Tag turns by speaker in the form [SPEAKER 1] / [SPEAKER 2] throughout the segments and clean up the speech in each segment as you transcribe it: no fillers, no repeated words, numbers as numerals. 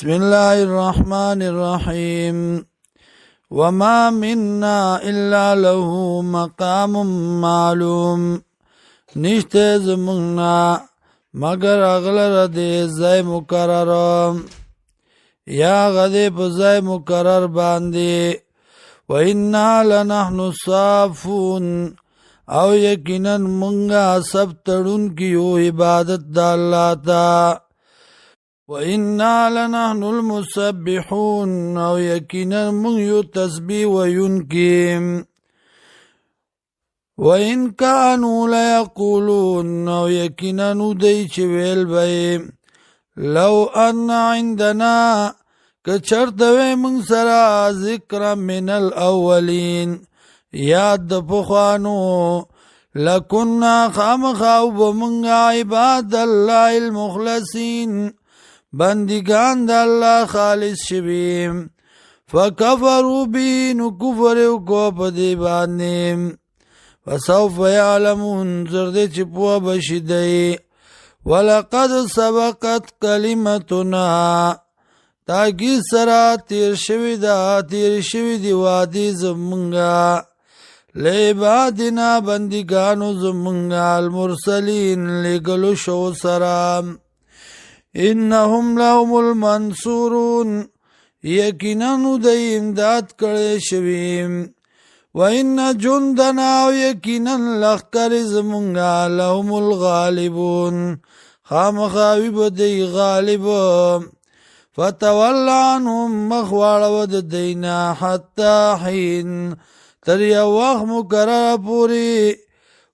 [SPEAKER 1] بسم الله الرحمن الرحيم وما منا إلا له مقام معلوم نشته زمنا مگر اغلر دی زی مقرر یا غدی پا زی مقرر باندی و انا لنحن الصافون او یقینا منگا سب تڑن کیو عبادت دا اللہ تا وَإِنَّا لَنَحْنُ الْمُسَبِّحُونَ او یقینا من یو تسبیح وینکیم وَإِنْ كَانُوا لَيَقُولُونَ او یقینا دی چویل بئی لو ان عندنا کچرتوی من سرا ذکر من الاولین یاد پخوانو لکننا خامخاو بمنگا عباد اللہ المخلصین بندگان دا اللہ خالص شبیم فکفروا بی نکفرو کو پدی باندیم فسوف یعلمون زرد چپوا بشدئی ولقد سبقت کلمتنا تاکی سرا تیر شوی دی وادی زمنگا لعبادنا بندگانو زمنگا المرسلین لگلو شو سرام انہم لهم المنصورون یقیناً دی امداد کرے شویم وَإِنَّ جُنْدَنَا یقیناً لخکر زمنگا لهم الغالبون خامخاوی بدی غالب فتول عنهم مخوار ود دینا حتی حین تر یا وقت مقرر پوری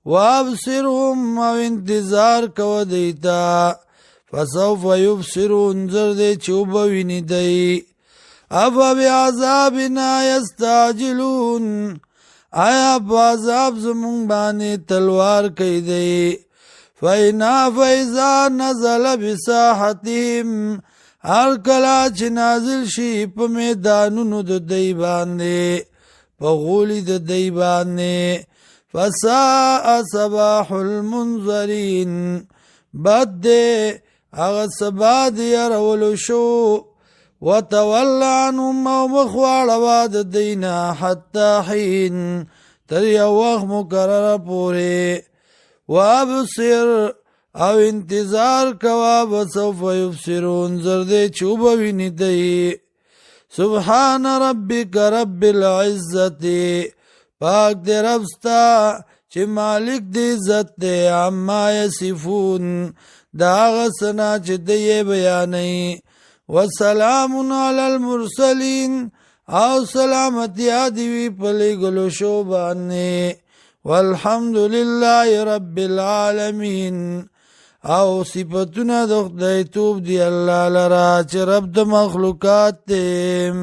[SPEAKER 1] وابصرهم او انتظار کو دیتا فسوف یبصرون زرد چوبوینی دی افا بعذابنا یستعجلون آیا بعذاب زمون بانی تلوار کئی دی فینا فیضا نزل بساحتهم ہر کلا چه نازل شی پا میدانونو د دی باندے پا غولی د دی باندے فساء صباح المنظرین بد دے اغا سبا دیر اولو شو وتول عنهم او مخوار واد دینا حتی حین تر یا وقت مقرر پورے وابصر او انتظار کوا بسوف یبصرون زردے چوبوینی دی سبحان ربک رب العزتی پاک دے ربستا چه مالک دی عزت دے عما یصفون دا غسنا چه دی بیانی وسلام علی المرسلین او سلامتی آدیوی پلی گلو شوبانی والحمدللہ رب العالمین او صفتنا دخت دی توب دی اللہ لرا چه رب دا مخلوقات دیم